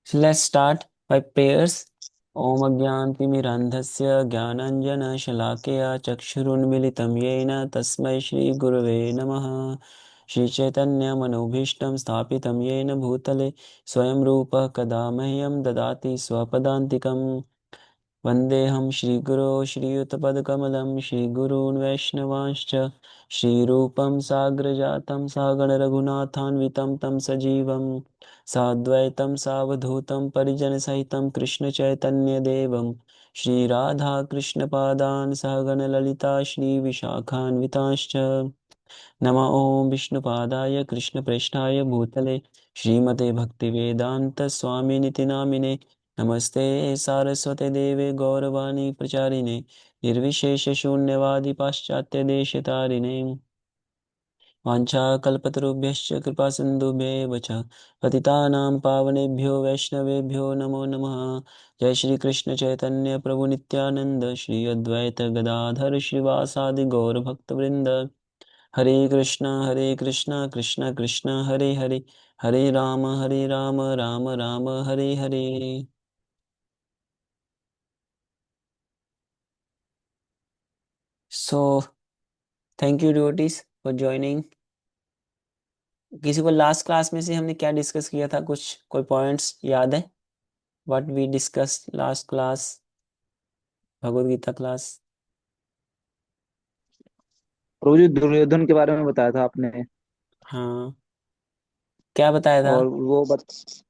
Let's start by prayers. Om Agyantimirandhasya Gyananjana चक्षुरुन्मिलितं येन तस्मै श्रीगुरवे नमः। श्रीचैतन्यमनोभीष्टं स्थापितं येन भूतले स्वयं रूपः कदा मह्यं ददाति स्वपदान्तिकम्। वन्देऽहं श्रीगुरो श्रीयुतपदकमलं श्रीगुरून् वैष्णवांश्च श्रीरूपं साग्रजातं सागणरघुनाथान्वितं तं सजीवं साद्वैतं सावधूतं परिजनसहितं कृष्णचैतन्यदेवं श्रीराधाकृष्णपादान् सहगणललिता श्रीविशाखान्वितांश्च नमः ॐ विष्णुपादाय कृष्णप्रेष्ठाय भूतले श्रीमते भक्तिवेदान्तस्वामिनिति नामिने नमस्ते सारस्वते देवे गौरवाणी प्रचारिणे निर्विशेषशून्यवादी पाश्चात्यदेशतारिणे वाञ्छाकल्पतरुभ्यश्च कृपासिन्धुभ्येव च पतितानां पावनेभ्यो वैष्णवेभ्यो नमो नमः। जय श्री कृष्ण चैतन्य प्रभु नित्यानंद श्री अद्वैत गदाधर श्रीवासादि गौर भक्तवृंद। Hare Krishna Krishna Krishna Hare Hare, Hare Ram Ram Ram Hare Hare. So thank you devotees for joining. किसी को लास्ट क्लास में से हमने क्या डिस्कस किया था, कुछ कोई पॉइंट्स याद है? What we discuss last class, Bhagavad Gita class. Prabhu ji Duryodhana के बारे में बताया था आपने। हाँ, क्या बताया था? और वो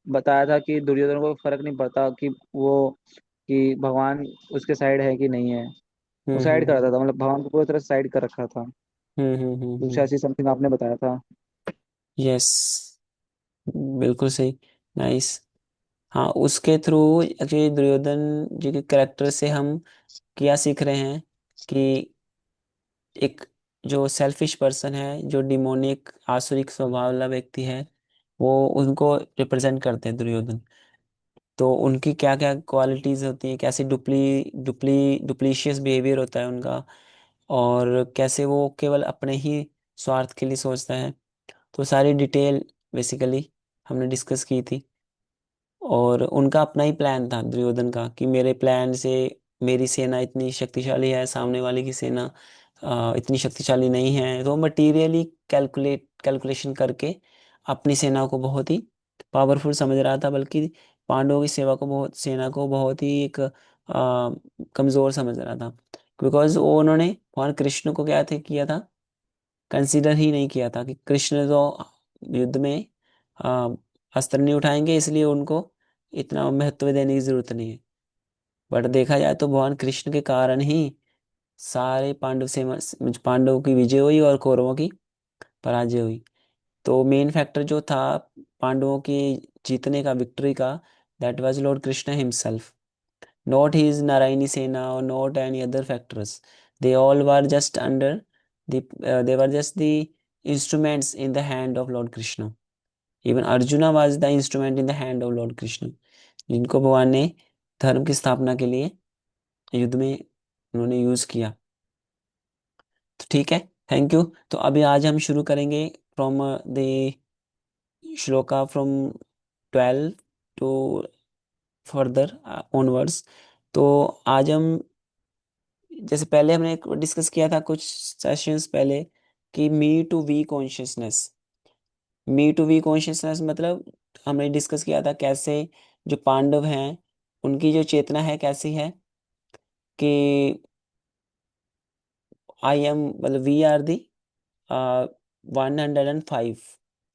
बताया था कि दुर्योधन को फर्क नहीं पड़ता कि भगवान उसके साइड है कि नहीं है। वो साइड कर रहा था, मतलब भगवान को पूरी तरह साइड कर रखा था। कुछ ऐसी समथिंग आपने बताया था। यस, बिल्कुल सही। नाइस। हाँ, उसके थ्रू एक्चुअली दुर्योधन जी के करेक्टर से हम क्या सीख रहे हैं कि एक जो सेल्फिश पर्सन है, जो डिमोनिक आसुरिक स्वभाव वाला व्यक्ति है, वो उनको रिप्रेजेंट करते हैं दुर्योधन। तो उनकी क्या क्या क्वालिटीज होती हैं, कैसे डुप्लीशियस बिहेवियर होता है उनका, और कैसे वो केवल अपने ही स्वार्थ के लिए सोचता है। तो सारी डिटेल बेसिकली हमने डिस्कस की थी। और उनका अपना ही प्लान था दुर्योधन का कि मेरे प्लान से मेरी सेना इतनी शक्तिशाली है, सामने वाले की सेना इतनी शक्तिशाली नहीं है। तो मटीरियली कैलकुलेशन करके अपनी सेना को बहुत ही पावरफुल समझ रहा था, बल्कि पांडवों की सेना को बहुत ही एक कमजोर समझ रहा था। बिकॉज वो उन्होंने भगवान कृष्ण को क्या थे किया था, कंसीडर ही नहीं किया था कि कृष्ण तो युद्ध में आ, अस्त्र नहीं उठाएंगे, इसलिए उनको इतना महत्व देने की जरूरत नहीं है। बट देखा जाए तो भगवान कृष्ण के कारण ही सारे पांडवों की विजय हुई और कौरवों की पराजय हुई। तो मेन फैक्टर जो था पांडवों की जीतने का, विक्ट्री का, that was Lord Krishna himself, not his Narayani Sena or not any other factors. They all were just under they were just the instruments in the hand of Lord Krishna. Even Arjuna was the instrument in the hand of Lord Krishna, जिनको भगवान ने धर्म की स्थापना के लिए युद्ध में उन्होंने यूज किया। तो ठीक है, थैंक यू। तो अभी आज हम शुरू करेंगे from the shloka from 12 to further onwards. तो आज हम, जैसे पहले हमने डिस्कस किया था कुछ सेशंस पहले, कि मी टू वी कॉन्शियसनेस मतलब हमने डिस्कस किया था कैसे जो पांडव हैं उनकी जो चेतना है कैसी है, कि आई एम मतलब वी आर दी 105,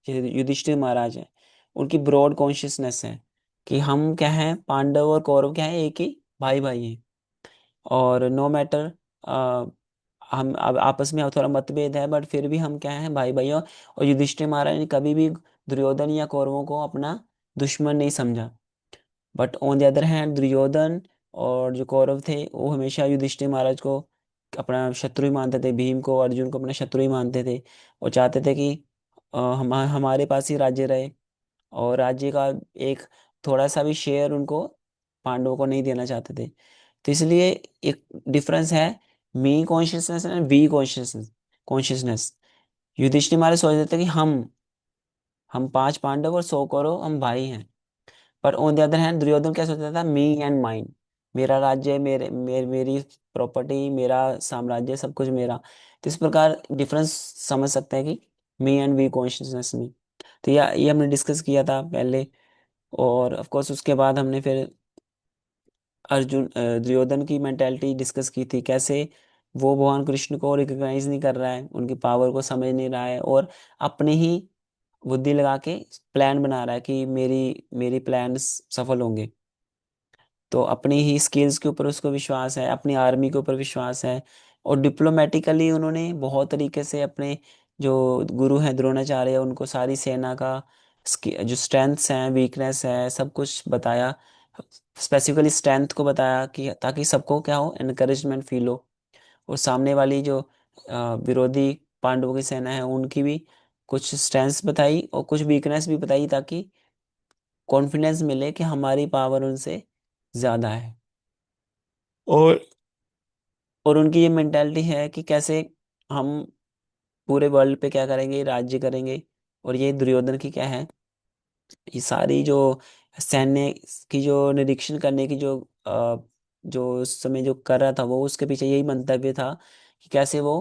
युधिष्ठिर महाराज हैं, उनकी ब्रॉड कॉन्शियसनेस है कि हम क्या हैं, पांडव और कौरव क्या है, एक ही भाई भाई हैं। और नो मैटर, हम अब आपस में थोड़ा मतभेद है, बट फिर भी हम क्या हैं, भाई भाई। और युधिष्ठिर महाराज ने कभी भी दुर्योधन या कौरवों को अपना दुश्मन नहीं समझा। But on the other hand Duryodhan और जो कौरव थे वो हमेशा युधिष्ठिर महाराज को अपना शत्रु ही मानते थे, भीम को, अर्जुन को अपना शत्रु ही मानते थे। और चाहते थे कि हमारे पास ही राज्य रहे, और राज्य का एक थोड़ा सा भी शेयर उनको, पांडवों को नहीं देना चाहते थे। तो इसलिए एक डिफरेंस है, me consciousness and we consciousness. Yudhishthira Maharaj सोच रहे थे कि हम 5 पांडव और 100 कौरव हम भाई हैं। पर on the other hand Duryodhan क्या सोचता था, मी एंड माइन, मेरा राज्य, मेरी प्रॉपर्टी, मेरा साम्राज्य, सब कुछ मेरा। तो इस प्रकार डिफरेंस समझ सकते हैं कि मी एंड वी कॉन्शियसनेस में। तो ये हमने डिस्कस किया था पहले। और ऑफ कोर्स उसके बाद हमने फिर दुर्योधन की मेंटेलिटी डिस्कस की थी, कैसे वो भगवान कृष्ण को रिकॉग्नाइज नहीं कर रहा है, उनकी पावर को समझ नहीं रहा है, और अपनी ही बुद्धि लगा के प्लान बना रहा है कि मेरी मेरी प्लान सफल होंगे। तो अपनी ही स्किल्स के ऊपर उसको विश्वास है, अपनी आर्मी के ऊपर विश्वास है। और डिप्लोमेटिकली उन्होंने बहुत तरीके से अपने जो गुरु हैं द्रोणाचार्य, उनको सारी सेना का जो स्ट्रेंथ्स हैं, वीकनेस है, सब कुछ बताया। स्पेसिफिकली स्ट्रेंथ को बताया कि ताकि सबको क्या हो, एनकरेजमेंट फील हो। और सामने वाली जो विरोधी पांडवों की सेना है, उनकी भी कुछ स्ट्रेंथ्स बताई और कुछ वीकनेस भी बताई, ताकि कॉन्फिडेंस मिले कि हमारी पावर उनसे ज्यादा है। और और उनकी ये मेंटालिटी है कि कैसे हम पूरे वर्ल्ड पे क्या करेंगे, राज्य करेंगे। और ये दुर्योधन की क्या है, ये सारी जो सैन्य की जो निरीक्षण करने की जो उस समय जो कर रहा था, वो उसके पीछे यही मंतव्य था कि कैसे वो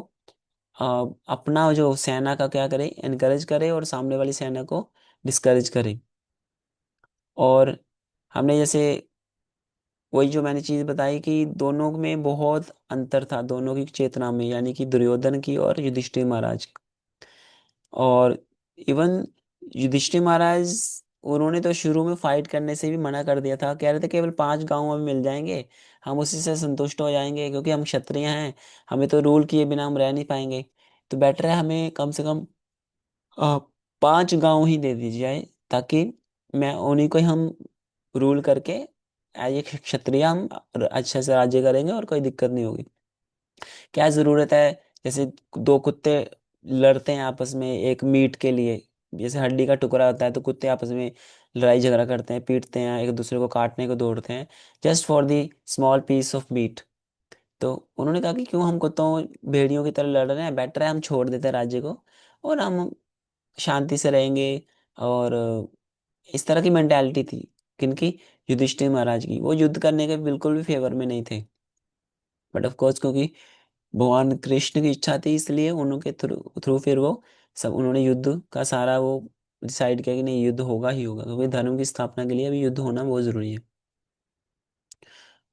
अ, अपना जो सेना का क्या करे, एनकरेज करे, और सामने वाली सेना को डिस्करेज करे। और हमने जैसे वही जो मैंने चीज बताई कि दोनों में बहुत अंतर था, दोनों की चेतना में, यानी कि दुर्योधन की और युधिष्ठिर महाराज की। और इवन युधिष्ठिर महाराज, उन्होंने तो शुरू में फाइट करने से भी मना कर दिया था, कह रहे थे केवल 5 गांव हमें मिल जाएंगे, हम उसी से संतुष्ट हो जाएंगे, क्योंकि हम क्षत्रिय हैं, हमें तो रूल किए बिना हम रह नहीं पाएंगे। तो बेटर है हमें कम से कम अ, 5 गांव ही दे दीजिए जाए, ताकि मैं उन्हीं को ही हम रूल करके एज ए क्षत्रिय हम अच्छे से राज्य करेंगे और कोई दिक्कत नहीं होगी। क्या जरूरत है, जैसे दो कुत्ते लड़ते हैं आपस में एक मीट के लिए, जैसे हड्डी का टुकड़ा होता है, तो कुत्ते आपस में लड़ाई झगड़ा करते हैं, पीटते हैं, एक दूसरे को काटने को दौड़ते हैं, just for the small piece of meat. तो उन्होंने कहा कि क्यों हम कुत्तों भेड़ियों की तरह लड़ रहे हैं, बेटर है हम छोड़ देते हैं राज्य को, और हम शांति से रहेंगे। और इस तरह की मेंटालिटी थी किनकी, युधिष्ठिर महाराज की। वो युद्ध करने के बिल्कुल भी फेवर में नहीं थे, बट ऑफ कोर्स क्योंकि भगवान कृष्ण की इच्छा थी, इसलिए उनके थ्रू थ्रू फिर वो सब उन्होंने युद्ध का सारा वो डिसाइड किया कि नहीं, युद्ध होगा ही होगा, क्योंकि धर्म की स्थापना के लिए अभी युद्ध होना बहुत जरूरी है।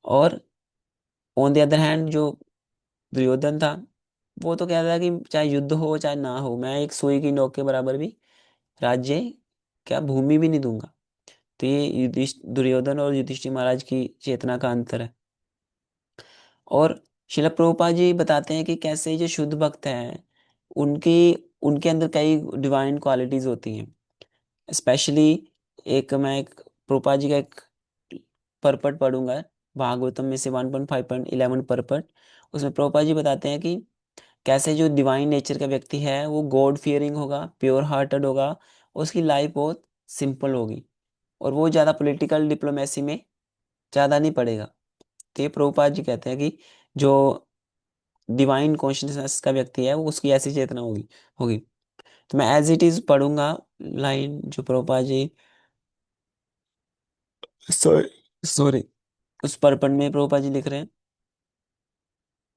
और ऑन द अदर हैंड जो दुर्योधन था, वो तो कहता था कि चाहे युद्ध हो चाहे ना हो, मैं एक सुई की नोक के बराबर भी राज्य, क्या भूमि भी नहीं दूंगा। तो ये दुर्योधन और युधिष्ठिर महाराज की चेतना का अंतर है। और शिला प्रभुपाद जी बताते हैं कि कैसे जो शुद्ध भक्त हैं, उनकी उनके अंदर कई डिवाइन क्वालिटीज होती हैं। स्पेशली मैं एक प्रभुपाद जी का एक परपट पढ़ूंगा, भागवतम में से 1.5.11 परपट। उसमें प्रभुपाद जी बताते हैं कि कैसे जो डिवाइन नेचर का व्यक्ति है, वो गॉड फियरिंग होगा, प्योर हार्टेड होगा, उसकी लाइफ बहुत सिंपल होगी, और वो ज़्यादा पॉलिटिकल डिप्लोमेसी में ज़्यादा नहीं पड़ेगा। तो ये प्रभुपाद जी कहते हैं कि जो डिवाइन कॉन्शियसनेस का व्यक्ति है, वो उसकी ऐसी चेतना होगी होगी। तो मैं एज इट इज पढ़ूंगा लाइन जो प्रभुपाद जी, सॉरी सॉरी, उस परपंड में प्रभुपाद जी लिख रहे हैं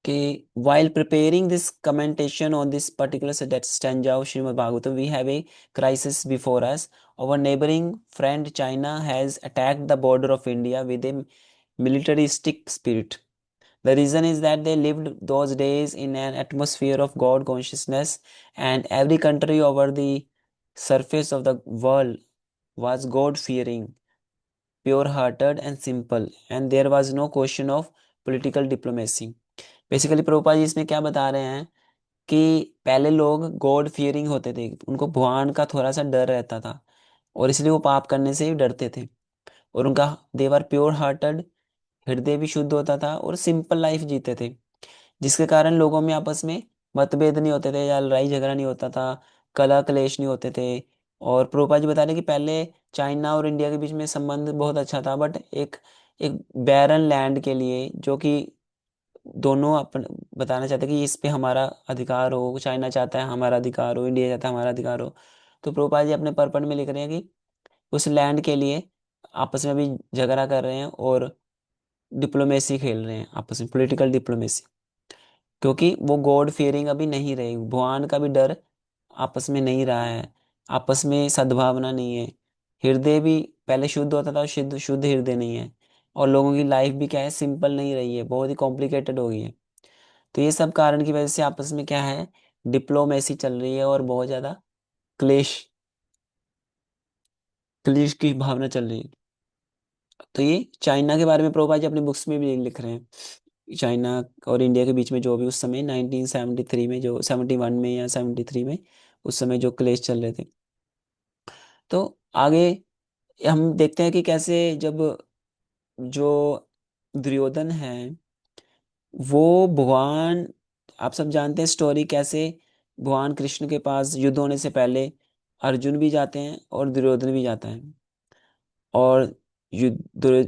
कि while preparing this commentation on this particular stanza of Srimad Bhagavatam, we have a crisis before us. Our neighboring friend China has attacked the border of India with a militaristic spirit. The reason is that they lived those days in an atmosphere of God consciousness, and every country over the surface of the world was God fearing, pure hearted, and simple, and there was no question of political diplomacy. Basically Prabhupada ji इसमें क्या बता रहे हैं कि पहले लोग God fearing होते थे, उनको भगवान का थोड़ा सा डर रहता था, और इसलिए वो पाप करने से भी डरते थे। और उनका देवर प्योर हार्टेड, हृदय भी शुद्ध होता था, और सिंपल लाइफ जीते थे, जिसके कारण लोगों में आपस में मतभेद नहीं होते थे, या लड़ाई झगड़ा नहीं होता था, कलह क्लेश नहीं होते थे। और प्रभुपाद जी बता रहे कि पहले चाइना और इंडिया के बीच में संबंध बहुत अच्छा था, बट एक एक बैरन लैंड के लिए, जो कि दोनों अपन बताना चाहते हैं कि इस पे हमारा अधिकार हो, चाइना चाहता है हमारा अधिकार हो, इंडिया चाहता है हमारा अधिकार हो। तो प्रभुपाद जी अपने पर्पण में लिख रहे हैं कि उस लैंड के लिए आपस में अभी झगड़ा कर रहे हैं और डिप्लोमेसी खेल रहे हैं आपस में, पॉलिटिकल डिप्लोमेसी। क्योंकि वो गॉड फियरिंग अभी नहीं रहे, भगवान का भी डर आपस में नहीं रहा है, आपस में सद्भावना नहीं है। हृदय भी पहले शुद्ध होता था, शुद्ध शुद्ध हृदय नहीं है। और लोगों की लाइफ भी क्या है, सिंपल नहीं रही है, बहुत ही कॉम्प्लिकेटेड हो गई है। तो ये सब कारण की वजह से आपस में क्या है, डिप्लोमेसी चल रही है और बहुत ज्यादा क्लेश, क्लेश की भावना चल रही है। तो ये चाइना के बारे में प्रभुपाद जी अपनी बुक्स में भी लिख रहे हैं। चाइना और इंडिया के बीच में जो भी उस समय 1973 में, जो 71 में या 73 में, उस समय जो क्लेश चल रहे थे। तो आगे हम देखते हैं कि कैसे जब जो दुर्योधन है वो भगवान, आप सब जानते हैं स्टोरी कैसे, भगवान कृष्ण के पास युद्ध होने से पहले अर्जुन भी जाते हैं और दुर्योधन भी जाता है। और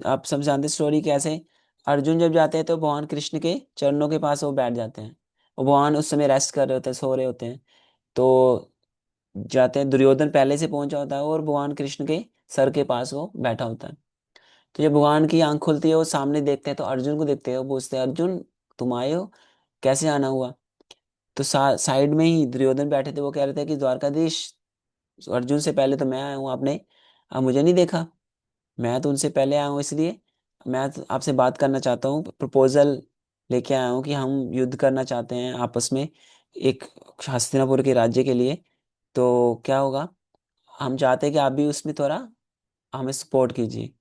आप सब जानते हैं स्टोरी कैसे, अर्जुन जब जाते हैं तो भगवान कृष्ण के चरणों के पास वो बैठ जाते हैं, और भगवान उस समय रेस्ट कर रहे होते हैं, सो रहे होते हैं। तो जाते हैं, दुर्योधन पहले से पहुंचा होता है और भगवान कृष्ण के सर के पास वो बैठा होता है। तो जब भगवान की आंख खुलती है वो सामने देखते हैं, तो अर्जुन को देखते हैं, वो पूछते हैं अर्जुन तुम आए हो, कैसे आना हुआ। तो साइड में ही दुर्योधन बैठे थे, वो कह रहे थे कि द्वारकाधीश, अर्जुन से पहले तो मैं आया हूँ, आपने आप मुझे नहीं देखा, मैं तो उनसे पहले आया हूँ, इसलिए मैं तो आपसे बात करना चाहता हूँ, प्रपोजल लेके आया हूँ कि हम युद्ध करना चाहते हैं आपस में, एक हस्तिनापुर के राज्य के लिए। तो क्या होगा, हम चाहते हैं कि आप भी उसमें थोड़ा हमें सपोर्ट कीजिए।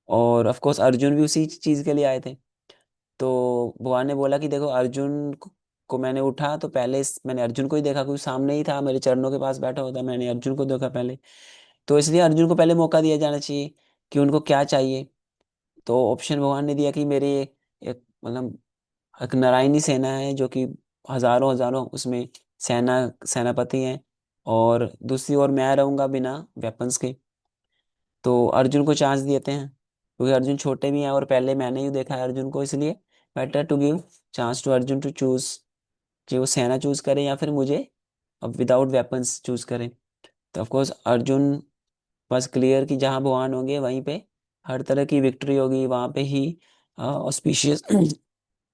और ऑफ कोर्स अर्जुन भी उसी चीज़ के लिए आए थे। तो भगवान ने बोला कि देखो अर्जुन को मैंने उठा तो पहले मैंने अर्जुन को ही देखा, क्योंकि सामने ही था, मेरे चरणों के पास बैठा होता, मैंने अर्जुन को देखा पहले। तो इसलिए अर्जुन को पहले मौका दिया जाना चाहिए कि उनको क्या चाहिए। तो ऑप्शन भगवान ने दिया कि मेरे एक मतलब एक नारायणी सेना है जो कि हजारों हजारों उसमें सेनापति हैं, और दूसरी ओर मैं रहूंगा बिना वेपन्स के। तो अर्जुन को चांस देते हैं, क्योंकि अर्जुन छोटे भी हैं और पहले मैंने ही देखा है अर्जुन को, इसलिए better to give chance to Arjun to choose, कि वो सेना चूज करे या फिर मुझे अब विदाउट वेपन्स चूज करें। तो ऑफ कोर्स अर्जुन बस क्लियर कि जहाँ भगवान होंगे वहीं पे हर तरह की विक्ट्री होगी, वहाँ पे ही ऑस्पिशियस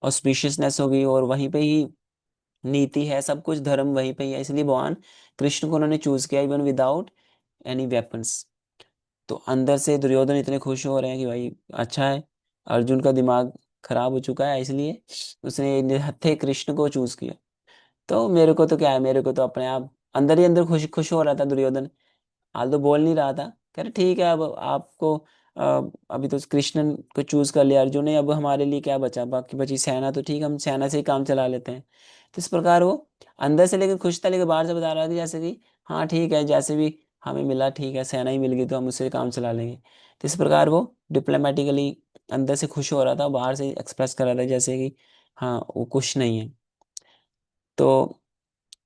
ऑस्पिशियसनेस होगी, और वहीं पे ही नीति है, सब कुछ धर्म वहीं पे ही है, इसलिए भगवान कृष्ण को उन्होंने चूज किया इवन विदाउट एनी वेपन्स। तो अंदर से दुर्योधन इतने खुश हो रहे हैं कि भाई अच्छा है, अर्जुन का दिमाग खराब हो चुका है, इसलिए उसने निहत्थे कृष्ण को चूज किया। तो मेरे को तो क्या है, मेरे को तो अपने आप अंदर ही अंदर खुश खुश हो रहा था दुर्योधन। हाल तो बोल नहीं रहा था, कह रहे ठीक है अब आपको अभी तो कृष्णन को चूज कर लिया अर्जुन ने, अब हमारे लिए क्या बचा, बाकी बची सेना, तो ठीक हम सेना से ही काम चला लेते हैं। तो इस प्रकार वो अंदर से लेकिन खुश था, लेकिन बाहर से बता रहा था कि जैसे कि हाँ ठीक है, जैसे भी हमें मिला ठीक है, सेना ही मिल गई तो हम उससे काम चला लेंगे। तो इस प्रकार वो डिप्लोमेटिकली अंदर से खुश हो रहा था, बाहर से एक्सप्रेस कर रहा था जैसे कि हाँ वो खुश नहीं है। तो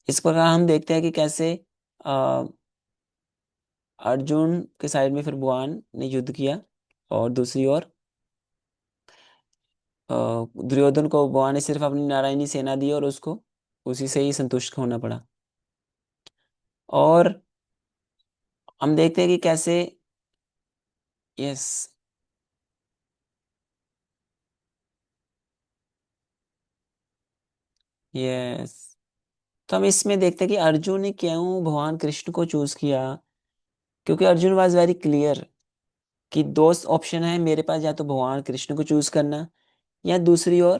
इस प्रकार हम देखते हैं कि कैसे अर्जुन के साइड में फिर भगवान ने युद्ध किया, और दूसरी ओर दुर्योधन को भगवान ने सिर्फ अपनी नारायणी सेना दी और उसको उसी से ही संतुष्ट होना पड़ा। और हम देखते हैं कि कैसे, यस, यस, तो हम इसमें देखते हैं कि अर्जुन ने क्यों भगवान कृष्ण को चूज किया। क्योंकि अर्जुन वॉज वेरी क्लियर कि दो ऑप्शन है मेरे पास, या तो भगवान कृष्ण को चूज करना, या दूसरी ओर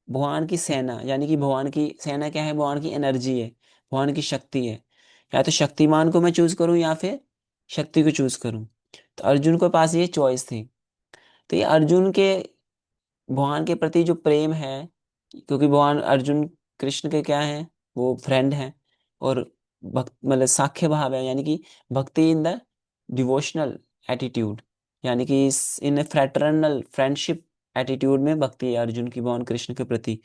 भगवान की सेना, यानी कि भगवान की सेना क्या है, भगवान की एनर्जी है, भगवान की शक्ति है। या तो शक्तिमान को मैं चूज करूं या फिर शक्ति को चूज करूं। तो अर्जुन के पास ये चॉइस थी। तो ये अर्जुन के भगवान के प्रति जो प्रेम है, क्योंकि भगवान अर्जुन कृष्ण के क्या है, वो फ्रेंड है, और भक्त मतलब साख्य भाव है, यानी कि भक्ति इन द डिवोशनल एटीट्यूड, यानी कि इन फ्रेटर्नल फ्रेंडशिप एटीट्यूड में भक्ति है अर्जुन की भगवान कृष्ण के प्रति।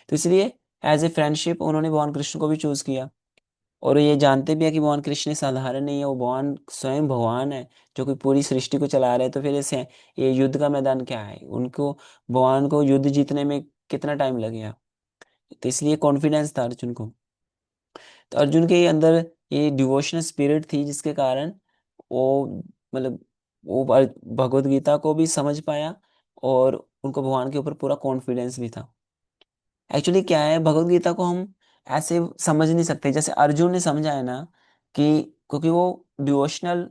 तो इसलिए एज ए फ्रेंडशिप उन्होंने भगवान कृष्ण को भी चूज किया। और ये जानते भी है कि भगवान कृष्ण साधारण नहीं है, वो भगवान स्वयं भगवान है जो कि पूरी सृष्टि को चला रहे हैं। तो फिर इसे ये युद्ध का मैदान क्या है, उनको भगवान को युद्ध जीतने में कितना टाइम लगेगा। तो इसलिए कॉन्फिडेंस था अर्जुन को। तो अर्जुन के अंदर ये डिवोशनल स्पिरिट थी जिसके कारण वो मतलब वो भगवत गीता को भी समझ पाया, और उनको भगवान के ऊपर पूरा कॉन्फिडेंस भी था। एक्चुअली क्या है, भगवत गीता को हम ऐसे समझ नहीं सकते जैसे अर्जुन ने समझा है ना, कि क्योंकि वो डिवोशनल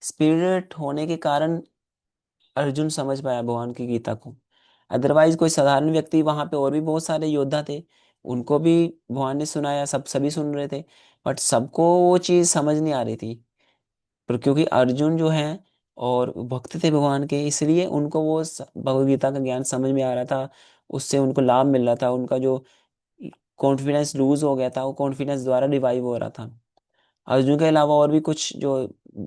स्पिरिट होने के कारण अर्जुन समझ पाया भगवान की गीता को। अदरवाइज कोई साधारण व्यक्ति, वहां पे और भी बहुत सारे योद्धा थे, उनको भी भगवान ने सुनाया, सभी सुन रहे थे, बट सबको वो चीज समझ नहीं आ रही थी। पर क्योंकि अर्जुन जो है और भक्त थे भगवान के, इसलिए उनको वो भगवत गीता का ज्ञान समझ में आ रहा था, उससे उनको लाभ मिल रहा था, उनका जो कॉन्फिडेंस लूज हो गया था वो कॉन्फिडेंस द्वारा रिवाइव हो रहा था। अर्जुन के अलावा और भी कुछ जो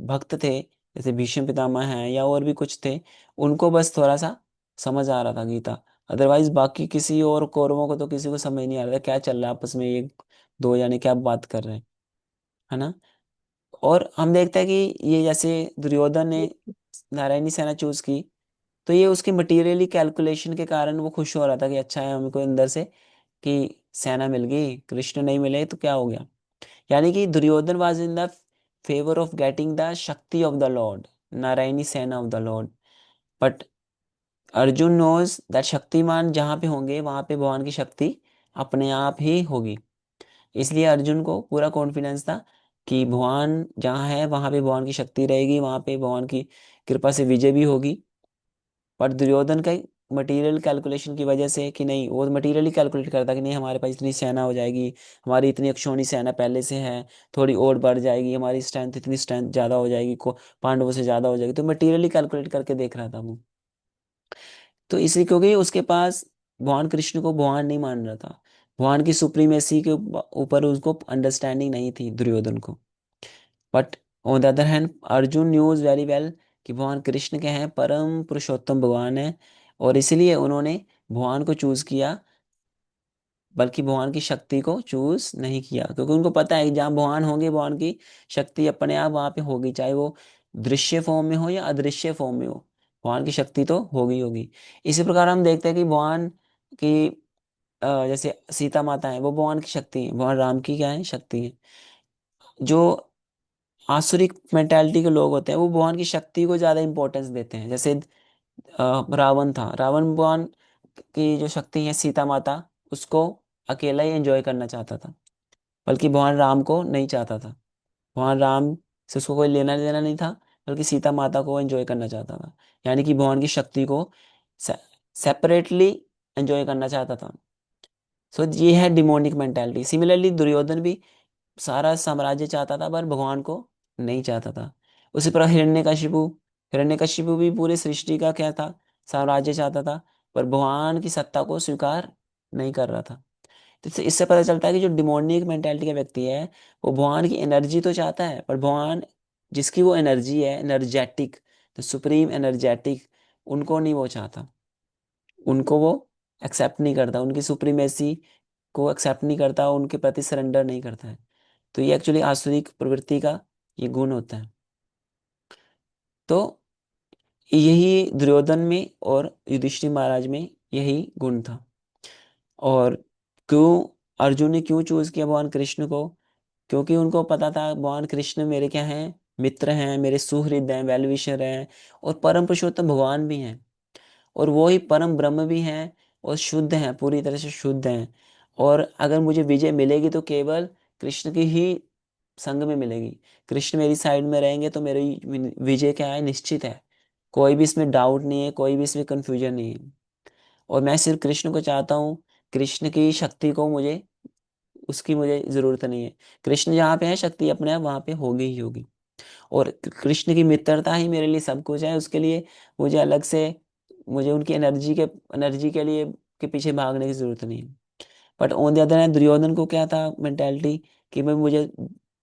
भक्त थे, जैसे भीष्म पितामह हैं या और भी कुछ थे, उनको बस थोड़ा सा समझ आ रहा था गीता। अदरवाइज बाकी किसी और कौरवों को तो किसी को समझ नहीं आ रहा था क्या चल रहा है आपस में, ये दो जाने क्या बात कर रहे हैं, है ना। और हम देखते हैं कि ये जैसे दुर्योधन ने नारायणी सेना चूज की, तो ये उसके मटेरियली कैलकुलेशन के कारण वो खुश हो रहा था कि अच्छा है हमको अंदर से कि सेना मिल गई, कृष्ण नहीं मिले तो क्या हो गया। यानी कि Duryodhan was in the favour of getting the shakti of the lord, Narayani sena of the lord. But Arjun knows that शक्तिमान जहाँ पे होंगे वहां पे भगवान की शक्ति अपने आप ही होगी। इसलिए अर्जुन को पूरा कॉन्फिडेंस था कि भगवान जहाँ है वहां पे भगवान की शक्ति रहेगी, वहां पे भगवान की कृपा से विजय भी होगी। पर दुर्योधन का मटेरियल कैलकुलेशन की वजह से, कि नहीं वो मटेरियली कैलकुलेट करता कि नहीं हमारे पास इतनी सेना हो जाएगी, हमारी इतनी अक्षौणी सेना पहले से है, थोड़ी और बढ़ जाएगी, हमारी स्ट्रेंथ इतनी स्ट्रेंथ ज्यादा हो जाएगी, को पांडवों से ज्यादा हो जाएगी, तो मटेरियली कैलकुलेट करके देख रहा था वो। तो इसलिए क्योंकि उसके पास भगवान कृष्ण को भगवान नहीं मान रहा था, भगवान की सुप्रीमेसी के ऊपर उसको अंडरस्टैंडिंग नहीं थी दुर्योधन को। But on the other hand Arjun news very well कि भगवान कृष्ण के हैं, परम पुरुषोत्तम भगवान है, और इसलिए उन्होंने भगवान को चूज किया, बल्कि भगवान की शक्ति को चूज नहीं किया, क्योंकि उनको पता है कि जहाँ भगवान होंगे भगवान की शक्ति अपने आप वहां पे होगी, चाहे वो दृश्य फॉर्म में हो या अदृश्य फॉर्म में हो, भगवान की शक्ति तो होगी होगी। इसी प्रकार हम देखते हैं कि भगवान की जैसे सीता माता है वो भगवान की शक्ति है, भगवान राम की क्या है, शक्ति है। जो आसुरिक मेंटालिटी के लोग होते हैं वो भगवान की शक्ति को ज्यादा इंपॉर्टेंस देते हैं, जैसे रावण था, रावण भगवान की जो शक्ति है सीता माता, उसको अकेला ही एंजॉय करना चाहता था, बल्कि भगवान राम को नहीं चाहता था। भगवान राम से उसको कोई लेना देना नहीं था, बल्कि सीता माता को एंजॉय करना चाहता था। यानी कि भगवान की शक्ति को सेपरेटली एंजॉय करना चाहता था। सो ये है डिमोनिक मेंटालिटी। सिमिलरली दुर्योधन भी सारा साम्राज्य चाहता था पर भगवान को नहीं चाहता था। उसी प्रकार हिरण्यकशिपु, हिरण्यकशिपु भी पूरे सृष्टि का क्या था, साम्राज्य चाहता था, पर भगवान की सत्ता को स्वीकार नहीं कर रहा था। तो इससे पता चलता है कि जो डिमोनिक मेंटेलिटी का व्यक्ति है वो भगवान की एनर्जी तो चाहता है, पर भगवान जिसकी वो एनर्जी है एनर्जेटिक, तो सुप्रीम एनर्जेटिक, उनको नहीं वो चाहता, उनको वो एक्सेप्ट नहीं करता, उनकी सुप्रीमेसी को एक्सेप्ट नहीं करता, उनके प्रति सरेंडर नहीं करता है। तो ये एक्चुअली आसुरिक प्रवृत्ति का ये गुण होता है। तो यही दुर्योधन में और युधिष्ठिर महाराज में यही गुण था। और क्यों अर्जुन ने क्यों चूज किया भगवान कृष्ण को, क्योंकि उनको पता था भगवान कृष्ण मेरे क्या हैं, मित्र हैं, मेरे सुहृद हैं, वेल विशर हैं, और परम पुरुषोत्तम भगवान भी हैं, और वो ही परम ब्रह्म भी हैं, और शुद्ध हैं, पूरी तरह से शुद्ध हैं। और अगर मुझे विजय मिलेगी तो केवल कृष्ण की ही संग में मिलेगी। कृष्ण मेरी साइड में रहेंगे तो मेरी विजय क्या है, निश्चित है। कोई भी इसमें डाउट नहीं है, कोई भी इसमें कंफ्यूजन नहीं है। और मैं सिर्फ कृष्ण को चाहता हूँ, कृष्ण की शक्ति को मुझे, उसकी मुझे जरूरत नहीं है। कृष्ण जहाँ पे है शक्ति अपने आप वहां पे होगी ही होगी। और कृष्ण की मित्रता ही मेरे लिए सब कुछ है, उसके लिए मुझे अलग से, मुझे उनकी एनर्जी के लिए के पीछे भागने की जरूरत नहीं है। But on the other hand Duryodhan को क्या था मेंटेलिटी, कि भाई मुझे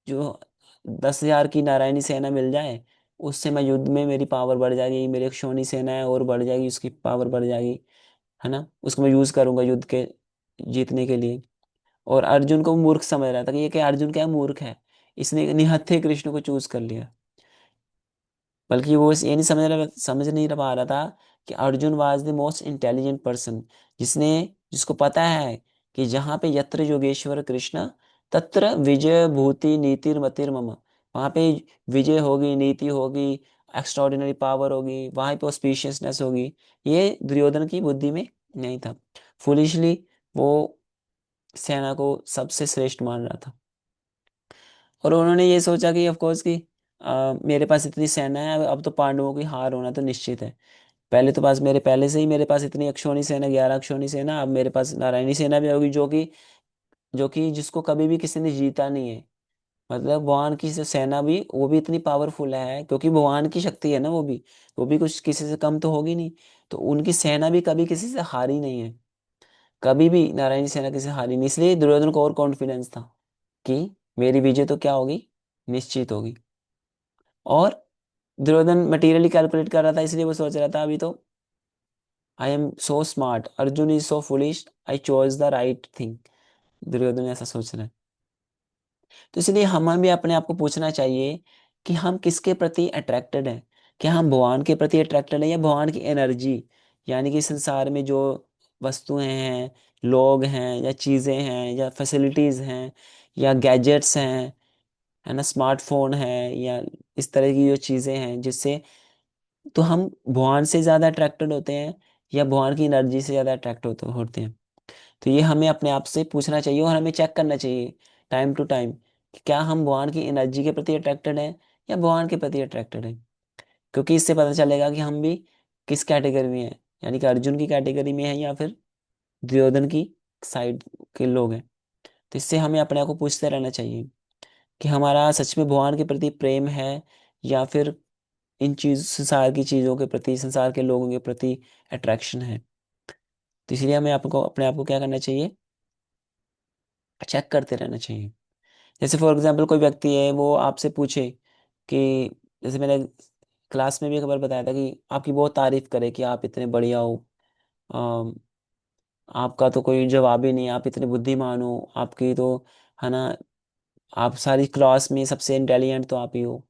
जो 10,000 की नारायणी सेना मिल जाए, उससे मैं युद्ध में मेरी पावर बढ़ जाएगी, मेरी एक शोनी सेना है और बढ़ जाएगी, उसकी पावर बढ़ जाएगी, है ना, उसको मैं यूज करूंगा युद्ध के जीतने के लिए। और अर्जुन को मूर्ख समझ रहा था कि ये क्या, अर्जुन क्या मूर्ख है, इसने निहत्थे कृष्ण को चूज कर लिया। बल्कि वो ये नहीं समझ नहीं पा रहा था कि Arjun was the most intelligent person, जिसने जिसको पता है कि जहाँ पे यत्र योगेश्वर कृष्ण तत्र विजय भूति नीतिर मतिर मम, वहाँ पे विजय होगी, नीति होगी, एक्स्ट्राऑर्डिनरी पावर होगी, वहां पे ऑस्पिशियसनेस होगी। ये दुर्योधन की बुद्धि में नहीं था। फुलिशली वो सेना को सबसे श्रेष्ठ मान रहा था। और उन्होंने ये सोचा कि ऑफ कोर्स कि मेरे पास इतनी सेना है, अब तो पांडवों की हार होना तो निश्चित है। पहले तो पास मेरे पहले से ही मेरे पास इतनी अक्षौणी सेना, 11 अक्षौणी सेना, अब मेरे पास नारायणी सेना भी होगी, जो कि जिसको कभी भी किसी ने जीता नहीं है। मतलब भगवान की जो सेना भी, वो भी इतनी पावरफुल है, क्योंकि भगवान की शक्ति है ना, वो भी कुछ किसी से कम तो होगी नहीं। तो उनकी सेना भी कभी किसी से हारी नहीं है। कभी भी नारायणी सेना किसी से हारी नहीं, इसलिए दुर्योधन को और कॉन्फिडेंस था कि मेरी विजय तो क्या होगी, निश्चित होगी। और दुर्योधन मटेरियली कैलकुलेट कर रहा था, इसलिए वो सोच रहा था अभी तो I am so smart, Arjun is so foolish, I chose the right thing. Duryodhan ऐसा सोच रहा है। तो इसलिए हमें भी अपने आप को पूछना चाहिए कि हम किसके प्रति अट्रैक्टेड हैं। क्या हम भगवान के प्रति अट्रैक्टेड हैं, या भगवान की एनर्जी, यानी कि संसार में जो वस्तुएं हैं, लोग हैं, या चीज़ें हैं, या फैसिलिटीज़ हैं, या गैजेट्स हैं, है ना, स्मार्टफोन है, या इस तरह की जो चीज़ें हैं जिससे, तो हम भगवान से ज़्यादा अट्रैक्टेड होते हैं, या भगवान की एनर्जी से ज़्यादा अट्रैक्ट होते हैं। तो ये हमें अपने आप से पूछना चाहिए, और हमें चेक करना चाहिए टाइम टू टाइम कि क्या हम भगवान की एनर्जी के प्रति अट्रैक्टेड हैं, या भगवान के प्रति अट्रैक्टेड हैं। क्योंकि इससे पता चलेगा कि हम भी किस कैटेगरी में हैं, यानी कि अर्जुन की कैटेगरी में हैं, या फिर दुर्योधन की साइड के लोग हैं। तो इससे हमें अपने आप को पूछते रहना चाहिए कि हमारा सच में भगवान के प्रति प्रेम है, या फिर इन चीज संसार की चीजों के प्रति, संसार के लोगों के प्रति अट्रैक्शन है। तो इसलिए हमें आपको अपने आप को क्या करना चाहिए, चेक करते रहना चाहिए। जैसे फॉर एग्जाम्पल कोई व्यक्ति है, वो आपसे पूछे कि, जैसे मैंने क्लास में भी एक बार बताया था कि आपकी बहुत तारीफ करे कि आप इतने बढ़िया हो, अम, आपका तो कोई जवाब ही नहीं, आप इतने बुद्धिमान हो, आपकी तो, है ना, आप सारी क्लास में सबसे इंटेलिजेंट तो आप ही हो,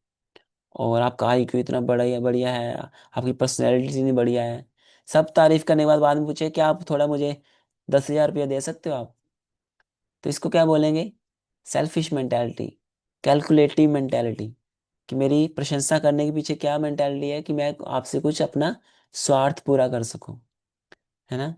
और आपका आईक्यू इतना बढ़िया बढ़िया है, आपकी पर्सनैलिटी इतनी बढ़िया है। सब तारीफ करने के बाद में पूछे क्या आप थोड़ा मुझे 10,000 रुपया दे सकते हो आप? तो इसको क्या बोलेंगे? Selfish mentality, calculative mentality. कि मेरी प्रशंसा करने के पीछे क्या मेंटेलिटी है, कि मैं आपसे कुछ अपना स्वार्थ पूरा कर सकूं, है ना।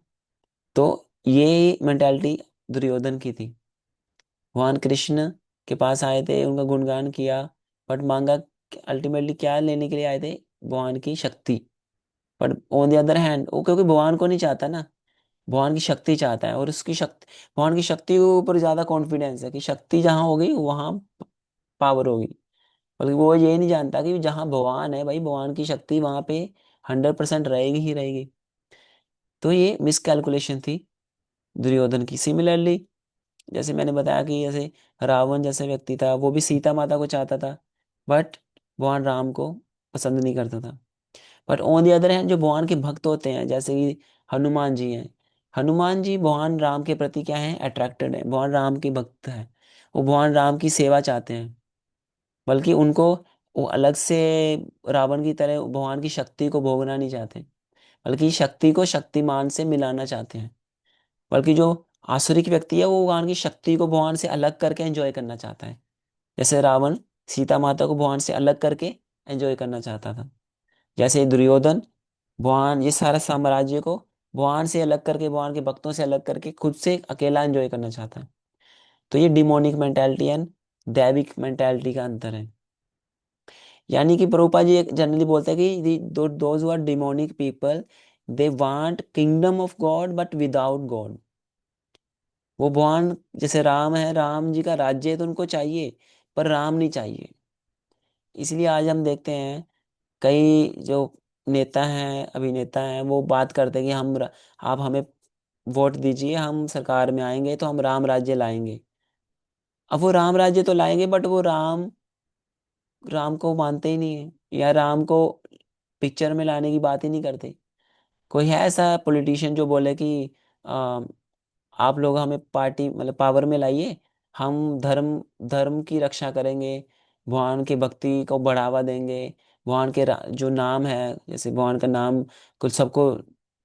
तो ये मेंटेलिटी दुर्योधन की थी। भगवान कृष्ण के पास आए थे, उनका गुणगान किया, बट मांगा अल्टीमेटली क्या लेने के लिए आए थे? भगवान की शक्ति। But on the other hand वो, क्योंकि भगवान को नहीं चाहता ना, भगवान की शक्ति चाहता है, और उसकी शक्ति, भगवान की शक्ति के ऊपर ज्यादा कॉन्फिडेंस है कि शक्ति जहाँ होगी वहां पावर होगी। बल्कि वो ये नहीं जानता कि जहाँ भगवान है भाई, भगवान की शक्ति वहां पे 100% रहेगी ही रहेगी। तो ये मिसकैलकुलेशन थी दुर्योधन की। सिमिलरली जैसे मैंने बताया कि जैसे रावण जैसे व्यक्ति था, वो भी सीता माता को चाहता था, बट भगवान राम को पसंद नहीं करता था। But on the other hand जो भगवान के भक्त होते हैं, जैसे कि हनुमान जी हैं, हनुमान जी भगवान राम के प्रति क्या है, अट्रैक्टेड है, भगवान राम के भक्त हैं। वो भगवान राम की सेवा चाहते हैं, बल्कि उनको वो अलग से रावण की तरह भगवान की शक्ति को भोगना नहीं चाहते, बल्कि शक्ति को शक्तिमान से मिलाना चाहते हैं। बल्कि जो आसुरिक व्यक्ति है, वो भगवान की शक्ति को भगवान से अलग करके एंजॉय करना चाहता है। जैसे रावण सीता माता को भगवान से अलग करके एंजॉय करना चाहता था, जैसे दुर्योधन भगवान ये सारा साम्राज्य को भगवान से अलग करके, भगवान के भक्तों से अलग करके खुद से अकेला एंजॉय करना चाहता है। तो ये डिमोनिक मेंटालिटी एंड दैविक मेंटालिटी का अंतर है। यानी कि प्रभुपा जी जनरली बोलते हैं कि those who are demonic people, they want kingdom of God but without God. वो भगवान जैसे राम है, राम जी का राज्य है तो उनको चाहिए, पर राम नहीं चाहिए। इसलिए आज हम देखते हैं कई जो नेता हैं, अभिनेता हैं, वो बात करते हैं कि आप हमें वोट दीजिए, हम सरकार में आएंगे तो हम राम राज्य लाएंगे। अब वो राम राज्य तो लाएंगे, बट वो राम राम को मानते ही नहीं है, या राम को पिक्चर में लाने की बात ही नहीं करते। कोई है ऐसा पॉलिटिशियन जो बोले कि आप लोग हमें पार्टी मतलब पावर में लाइए, हम धर्म धर्म की रक्षा करेंगे, भगवान की भक्ति को बढ़ावा देंगे, भगवान के जो नाम है, जैसे भगवान का नाम कुछ सबको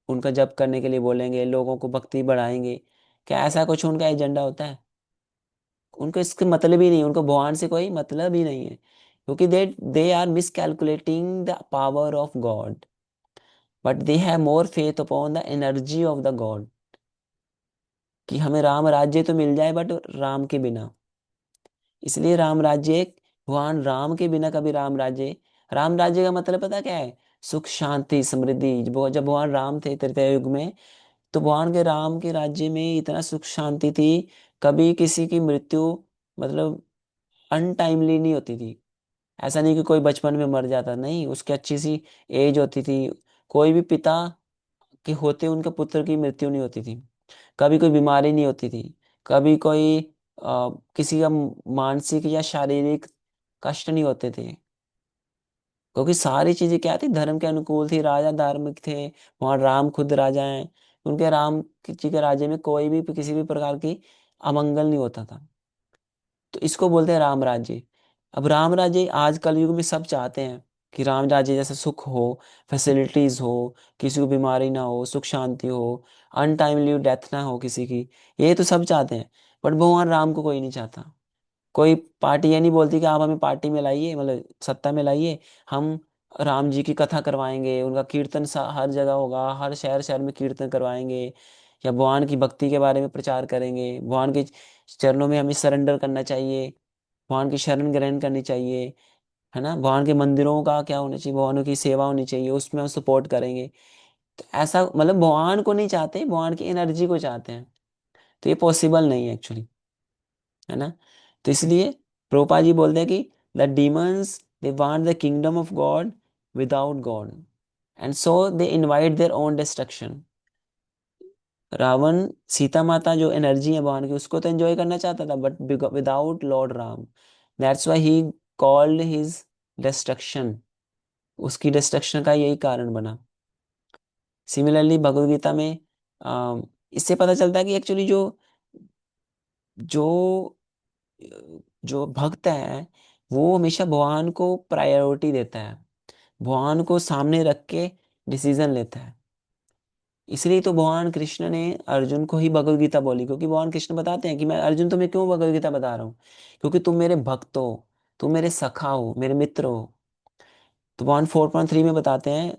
उनका जप करने के लिए बोलेंगे, लोगों को भक्ति बढ़ाएंगे। क्या ऐसा कुछ उनका एजेंडा होता है? उनको इसके मतलब ही नहीं, उनको भगवान से कोई मतलब ही नहीं है। क्योंकि they are miscalculating the power of God, but they have more faith upon the energy of the God, कि हमें राम राज्य तो मिल जाए बट राम के बिना। इसलिए राम राज्य, भगवान राम के बिना कभी राम राज्य, राम राज्य का मतलब पता क्या है? सुख शांति समृद्धि। जब भगवान राम थे त्रेता युग में, तो भगवान के राम के राज्य में इतना सुख शांति थी, कभी किसी की मृत्यु मतलब अनटाइमली नहीं होती थी। ऐसा नहीं कि कोई बचपन में मर जाता, नहीं, उसकी अच्छी सी एज होती थी। कोई भी पिता के होते उनके पुत्र की मृत्यु नहीं होती थी। कभी कोई बीमारी नहीं होती थी। कभी कोई किसी का मानसिक या शारीरिक कष्ट नहीं होते थे। क्योंकि सारी चीजें क्या थी, धर्म के अनुकूल थी, राजा धार्मिक थे। वहां राम खुद राजा हैं। उनके राम जी के राज्य में कोई भी किसी भी प्रकार की अमंगल नहीं होता था। तो इसको बोलते हैं राम राज्य। अब राम राज्य आज कलयुग में सब चाहते हैं कि राम राज्य जैसे सुख हो, फैसिलिटीज हो, किसी को बीमारी ना हो, सुख शांति हो, अनटाइमली डेथ ना हो किसी की। ये तो सब चाहते हैं, बट भगवान राम को कोई नहीं चाहता। कोई पार्टी ये नहीं बोलती कि आप हमें पार्टी में लाइए, मतलब सत्ता में लाइए, हम राम जी की कथा करवाएंगे, उनका कीर्तन हर जगह होगा, हर शहर शहर में कीर्तन करवाएंगे, या भगवान की भक्ति के बारे में प्रचार करेंगे, भगवान के चरणों में हमें सरेंडर करना चाहिए, भगवान की शरण ग्रहण करनी चाहिए, है ना, भगवान के मंदिरों का क्या होना चाहिए, भगवानों की सेवा होनी चाहिए, उसमें हम सपोर्ट करेंगे। तो ऐसा मतलब भगवान को नहीं चाहते, भगवान की एनर्जी को चाहते हैं। तो ये पॉसिबल नहीं है एक्चुअली, है ना। तो इसलिए प्रभुपाद जी बोलते हैं कि the demons they want the kingdom of God without God, and so they invite their own destruction. Ravan Sita माता जो एनर्जी है भगवान की, उसको तो एंजॉय करना चाहता था, but without Lord Ram. That's why he called his destruction. उसकी डिस्ट्रक्शन का यही कारण बना। सिमिलरली भगवद गीता में इससे पता चलता है कि एक्चुअली जो जो जो भक्त है, वो हमेशा भगवान को प्रायोरिटी देता है, भगवान को सामने रख के डिसीजन लेता है। इसलिए तो भगवान कृष्ण ने अर्जुन को ही भगवद गीता बोली, क्योंकि भगवान कृष्ण बताते हैं कि मैं अर्जुन तुम्हें क्यों भगवद गीता बता रहा हूँ, क्योंकि तुम मेरे भक्त हो, तुम मेरे सखा हो, मेरे मित्र हो। तो भगवान 4.3 में बताते हैं,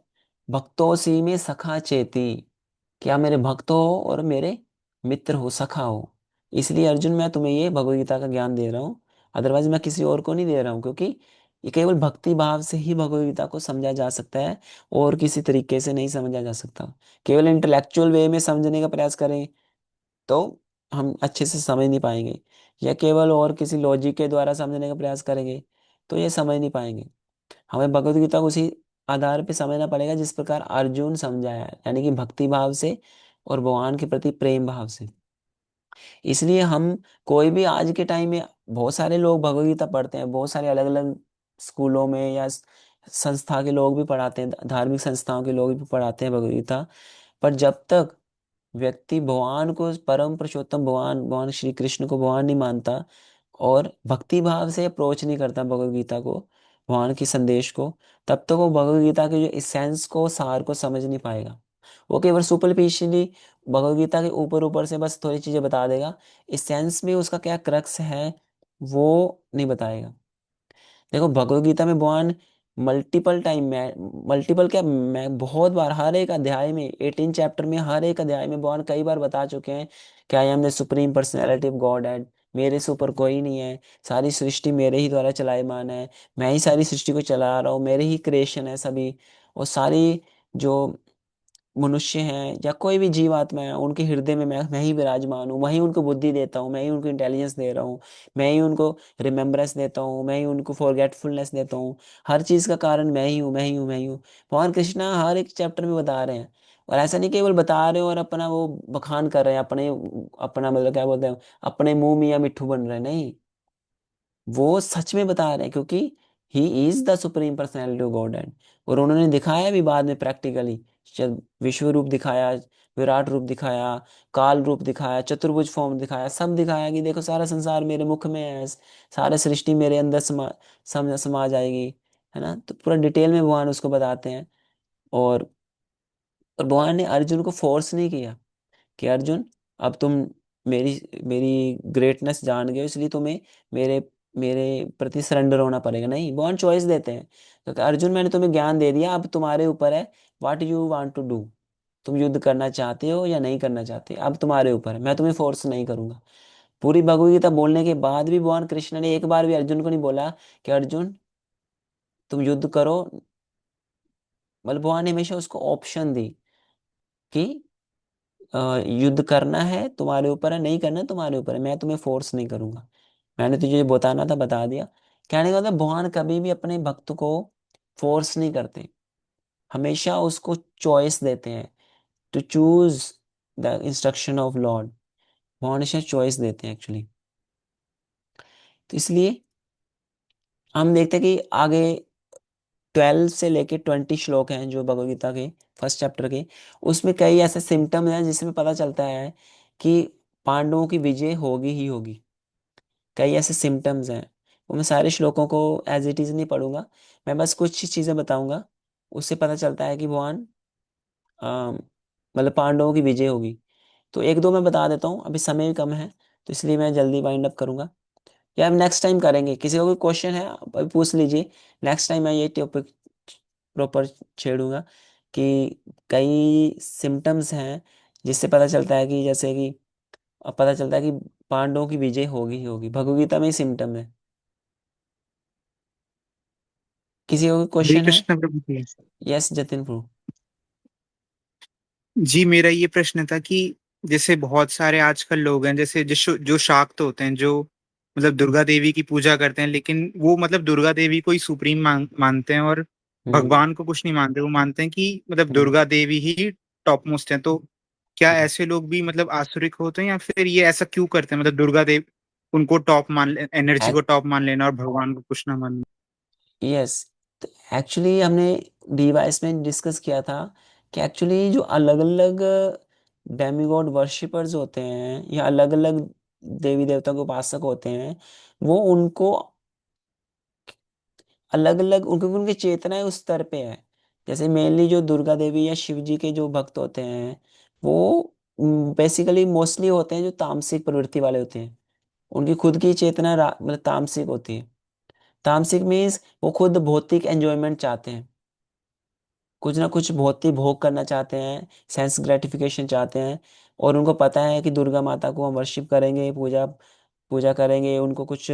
भक्तों सी में सखा चेती, क्या मेरे भक्त हो और मेरे मित्र हो, सखा हो। इसलिए अर्जुन मैं तुम्हें ये भगवद गीता का ज्ञान दे रहा हूँ, अदरवाइज मैं किसी और को नहीं दे रहा हूँ, क्योंकि ये केवल भक्ति भाव से ही भगवद गीता को समझा जा सकता है, और किसी तरीके से नहीं समझा जा सकता। केवल इंटेलेक्चुअल वे में समझने का प्रयास करें तो हम अच्छे से समझ नहीं पाएंगे, या केवल और किसी लॉजिक के द्वारा समझने का प्रयास करेंगे तो ये समझ नहीं पाएंगे। हमें भगवत गीता को उसी आधार पे समझना पड़ेगा जिस प्रकार अर्जुन समझाया है, यानी कि भक्ति भाव से और भगवान के प्रति प्रेम भाव से। इसलिए हम कोई भी आज के टाइम में, बहुत सारे लोग भगवत गीता पढ़ते हैं, बहुत सारे अलग अलग स्कूलों में या संस्था के लोग भी पढ़ाते हैं, धार्मिक संस्थाओं के लोग भी पढ़ाते हैं भगवत गीता। पर जब तक व्यक्ति भगवान को, परम पुरुषोत्तम भगवान भगवान श्री कृष्ण को भगवान नहीं मानता, और भक्ति भाव से अप्रोच नहीं करता भगवत गीता को, भगवान के संदेश को, तब तक वो भगवत गीता के जो इसेंस को, सार को समझ नहीं पाएगा। वो केवल सुपरफिशियली भगवत गीता के ऊपर ऊपर से बस थोड़ी चीजें बता देगा, इसेंस में उसका क्या क्रक्स है वो नहीं बताएगा। देखो भगवत गीता में भगवान मल्टीपल टाइम में, मल्टीपल क्या, मैं बहुत बार, हर एक अध्याय में, 18 चैप्टर में, हर एक अध्याय में भगवान कई बार बता चुके हैं कि I am the supreme personality of Godhead, मेरे से ऊपर कोई नहीं है, सारी सृष्टि मेरे ही द्वारा चलायमान है, मैं ही सारी सृष्टि को चला रहा हूँ, मेरे ही क्रिएशन है सभी। और सारी जो मनुष्य हैं या कोई भी जीवात्मा है, उनके हृदय में मैं ही विराजमान हूँ, वही उनको बुद्धि देता हूँ, मैं ही उनको इंटेलिजेंस दे रहा हूँ, मैं ही उनको रिमेम्बरेंस देता हूँ, मैं ही उनको फॉरगेटफुलनेस देता हूँ। हर चीज का कारण मैं ही हूँ, मैं ही हूँ, मैं ही हूँ। भगवान कृष्णा हर एक चैप्टर में बता रहे हैं। और ऐसा नहीं केवल बता रहे हो और अपना वो बखान कर रहे हैं, अपने अपना मतलब क्या बोलते हैं, अपने मुंह मियां मिट्ठू बन रहे हैं, नहीं, वो सच में बता रहे हैं, क्योंकि he is the supreme personality of God and. और उन्होंने दिखाया भी बाद में प्रैक्टिकली, जब विश्व रूप दिखाया, विराट रूप दिखाया, काल रूप दिखाया, चतुर्भुज फॉर्म दिखाया, सब दिखाया कि देखो सारा संसार मेरे मुख में है, सारे सृष्टि मेरे अंदर समा जाएगी, है ना। तो पूरा डिटेल में भगवान उसको बताते हैं। और भगवान ने अर्जुन को फोर्स नहीं किया कि अर्जुन अब तुम मेरी मेरी ग्रेटनेस जान गए हो, इसलिए तुम्हें मेरे मेरे प्रति सरेंडर होना पड़ेगा। नहीं, भगवान चॉइस देते हैं, क्योंकि अर्जुन मैंने तुम्हें ज्ञान दे दिया, अब तुम्हारे ऊपर है, what you want to do. तुम युद्ध करना चाहते हो या नहीं करना चाहते, अब तुम्हारे ऊपर है, मैं तुम्हें फोर्स नहीं करूंगा। पूरी भगवत गीता बोलने के बाद भी भगवान कृष्ण ने एक बार भी अर्जुन को नहीं बोला कि अर्जुन तुम युद्ध करो। मतलब भगवान ने हमेशा उसको ऑप्शन दी कि युद्ध करना है तुम्हारे ऊपर है, नहीं करना है तुम्हारे ऊपर है, मैं तुम्हें फोर्स नहीं करूंगा। मैंने तुझे जो बताना था बता दिया। कहने का मतलब भगवान कभी भी अपने भक्त को फोर्स नहीं करते, हमेशा उसको चॉइस देते हैं, to choose the instruction of lord. भगवान हमेशा चॉइस देते हैं एक्चुअली। तो इसलिए हम देखते हैं कि आगे 12 से लेके 20 श्लोक हैं जो भगवद गीता के फर्स्ट चैप्टर के। उसमें कई ऐसे सिम्टम्स हैं जिसमें पता चलता है कि पांडवों की विजय होगी ही होगी। कई ऐसे सिम्टम्स हैं, वो मैं सारे श्लोकों को एज इट इज नहीं पढ़ूंगा, मैं बस कुछ ही चीजें बताऊंगा। उससे पता चलता है कि भगवान मतलब पांडवों की विजय होगी। तो एक दो मैं बता देता हूँ, अभी समय भी कम है, तो इसलिए मैं जल्दी वाइंड अप करूंगा। या हम नेक्स्ट टाइम करेंगे, किसी को कोई क्वेश्चन है आप अभी पूछ लीजिए। नेक्स्ट टाइम मैं ये टॉपिक प्रॉपर छेड़ूंगा कि कई सिम्टम्स हैं जिससे पता चलता है कि जैसे कि पता चलता है कि पांडवों की विजय होगी ही होगी, भगवद गीता में ही सिम्टम है। किसी को हरे क्वेश्चन है? कृष्ण प्रभु जी। यस जतिन प्रो। जी, मेरा ये प्रश्न था कि जैसे बहुत सारे आजकल लोग हैं, जैसे जो शाक्त होते हैं, जो मतलब दुर्गा देवी की पूजा करते हैं, लेकिन वो मतलब दुर्गा देवी को ही सुप्रीम मानते हैं और हम्म। भगवान को कुछ नहीं मानते। वो मानते हैं कि मतलब हम्म। दुर्गा देवी ही टॉप मोस्ट है। तो क्या ऐसे लोग भी मतलब आसुरिक होते हैं, या फिर ये ऐसा क्यों करते हैं, मतलब दुर्गा देव उनको टॉप मान ले, एनर्जी को टॉप मान लेना और भगवान को कुछ ना मानना। यस, तो एक्चुअली हमने डिवाइस में डिस्कस किया था कि एक्चुअली जो अलग अलग डेमीगॉड वर्शिपर्स होते हैं या अलग अलग देवी देवता के उपासक होते हैं, वो उनको अलग अलग उनके उनकी चेतनाएं उस स्तर पे है। जैसे मेनली जो दुर्गा देवी या शिव जी के जो भक्त होते हैं, वो बेसिकली मोस्टली होते हैं जो तामसिक प्रवृत्ति वाले होते हैं। उनकी खुद की चेतना मतलब तामसिक होती है। तामसिक मीन्स वो खुद भौतिक एंजॉयमेंट चाहते हैं, कुछ ना कुछ भौतिक भोग करना चाहते हैं, सेंस ग्रेटिफिकेशन चाहते हैं। और उनको पता है कि दुर्गा माता को हम वर्शिप करेंगे, पूजा पूजा करेंगे, उनको कुछ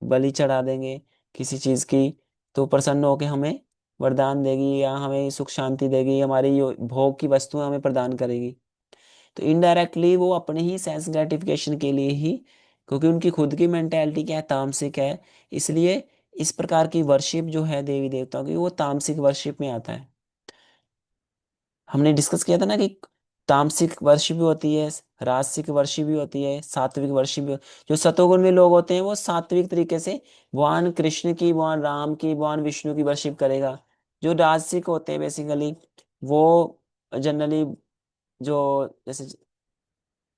बलि चढ़ा देंगे किसी चीज की, तो प्रसन्न होकर हमें वरदान देगी या हमें सुख शांति देगी, हमारी यो भोग की वस्तुएं हमें प्रदान करेगी। तो इनडायरेक्टली वो अपने ही सेंस ग्रेटिफिकेशन के लिए ही, क्योंकि उनकी खुद की मेंटेलिटी क्या है, तामसिक है, इसलिए इस प्रकार की वर्शिप जो है देवी देवताओं की वो तामसिक वर्शिप में आता है। हमने डिस्कस किया था ना कि तामसिक वर्षि भी होती है, राजसिक वर्षि भी होती है, सात्विक वर्षि भी जो सतोगुण में लोग होते हैं वो सात्विक तरीके से भगवान कृष्ण की, भगवान राम की, भगवान विष्णु की वर्शिप करेगा। जो राजसिक होते हैं बेसिकली वो जनरली जो जैसे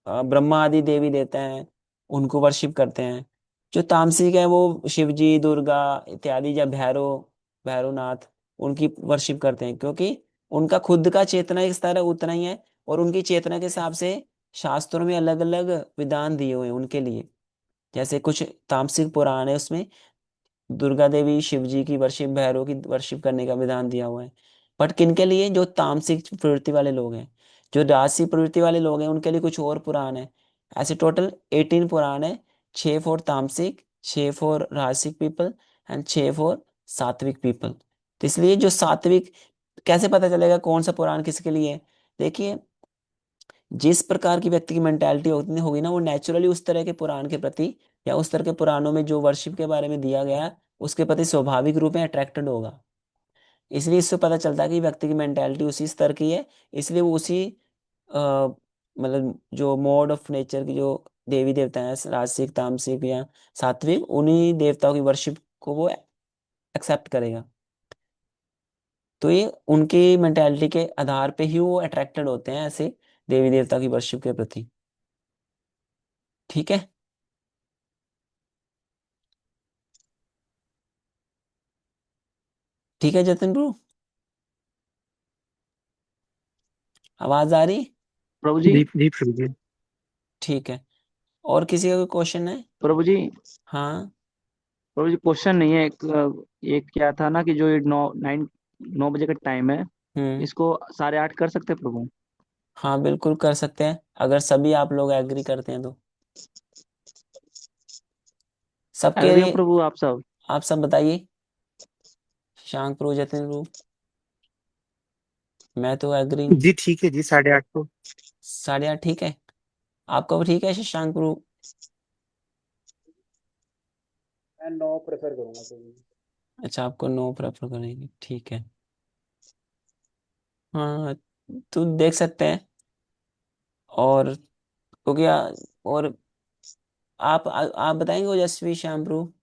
ब्रह्मा आदि देवी देवता हैं उनको वर्शिप करते हैं। जो तामसिक है वो शिव जी, दुर्गा इत्यादि, या भैरव, भैरवनाथ, उनकी वर्शिप करते हैं, क्योंकि उनका खुद का चेतना एक स्तर है उतना ही है। और उनकी चेतना के हिसाब से शास्त्रों में अलग अलग विधान दिए हुए हैं उनके लिए। जैसे कुछ तामसिक पुराण है उसमें दुर्गा देवी शिव जी की वर्शिप, भैरव की वर्शिप करने का विधान दिया हुआ है। बट किनके लिए? जो तामसिक प्रवृत्ति वाले लोग हैं। जो राजसिक प्रवृत्ति वाले लोग हैं उनके लिए कुछ और पुराण है। ऐसे टोटल 18 पुराण है, 6 फॉर तामसिक, 6 फॉर राजसिक पीपल एंड 6 फॉर सात्विक पीपल। तो इसलिए जो सात्विक, कैसे पता चलेगा कौन सा पुराण किसके लिए है? देखिए, जिस प्रकार की व्यक्ति की मेंटालिटी होती होगी ना, वो नेचुरली उस तरह के पुराण के प्रति या उस तरह के पुराणों में जो वर्शिप के बारे में दिया गया है उसके प्रति स्वाभाविक रूप में अट्रैक्टेड होगा। इसलिए इससे पता चलता है कि व्यक्ति की मेंटालिटी उसी स्तर की है, इसलिए वो उसी मतलब जो मोड ऑफ नेचर की जो देवी देवता हैं, राजसिक, तामसिक या सात्विक, उन्हीं देवताओं की वर्शिप को वो एक्सेप्ट करेगा। तो ये उनकी मेंटालिटी के आधार पे ही वो अट्रैक्टेड होते हैं ऐसे देवी देवता की वर्शिप के प्रति। ठीक है। ठीक है जतिन ब्रो, आवाज आ रही? प्रभु जी। जी प्रभु जी। ठीक है। और किसी का कोई क्वेश्चन है? प्रभु जी, हाँ। और ये क्वेश्चन नहीं है, एक क्या था ना कि जो ये 9 बजे का टाइम है, हम्म। इसको 8:30 कर सकते हैं प्रभु? हाँ बिल्कुल कर सकते हैं, अगर सभी आप लोग एग्री करते हैं तो। सबके एग्री हो लिए। प्रभु आप सब? आप सब बताइए। शांग प्रो, जतिन प्रो। मैं तो एग्री हूँ। जी ठीक है जी, 8:30 को। 8:30 ठीक है। आपका भी ठीक है शशांक प्रो? मैं 9 प्रेफर करूंगा प्रभु। अच्छा, आपको नो प्रेफर करेंगे, ठीक है। हाँ, तो देख सकते हैं। और हो गया। और आप बताएंगे ओजस्वी, श्याम प्रो?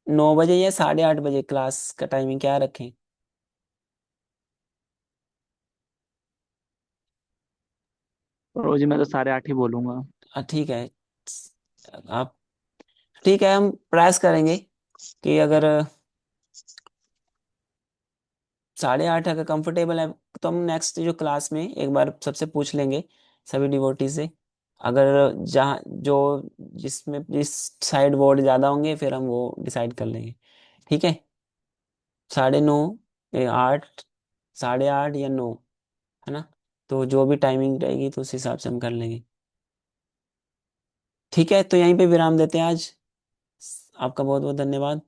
9 बजे या 8:30 बजे क्लास का टाइमिंग क्या रखें? प्रभु जी मैं तो 8:30 ही बोलूंगा। ठीक है। आप, ठीक है, हम प्रयास करेंगे कि अगर 8:30 अगर कंफर्टेबल है तो हम नेक्स्ट जो क्लास में एक बार सबसे पूछ लेंगे, सभी डिवोटी से। अगर जहाँ जो जिसमें जिस साइड वोट ज्यादा होंगे फिर हम वो डिसाइड कर लेंगे। ठीक है। 9:30, 8, 8:30 या 9, है ना? तो जो भी टाइमिंग रहेगी तो उस हिसाब से हम कर लेंगे। ठीक है, तो यहीं पे विराम देते हैं आज। आपका बहुत बहुत धन्यवाद।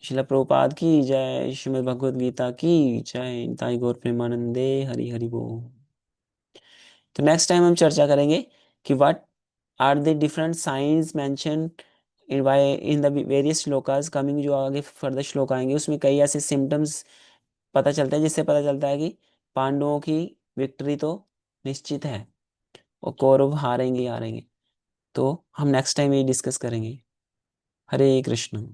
शिला प्रभुपाद की जय, श्रीमद् भगवद गीता की जय, ताई गौर प्रेमानंदे, हरि हरि बोल। तो नेक्स्ट टाइम हम चर्चा करेंगे कि what are the different science mention in the various shlokas coming. जो आगे फर्दर श्लोक आएंगे उसमें कई ऐसे सिम्टम्स पता चलते हैं जिससे पता चलता है कि पांडवों की विक्ट्री तो निश्चित है और कौरव हारेंगे ही हारेंगे। तो हम नेक्स्ट टाइम ये डिस्कस करेंगे। हरे कृष्ण।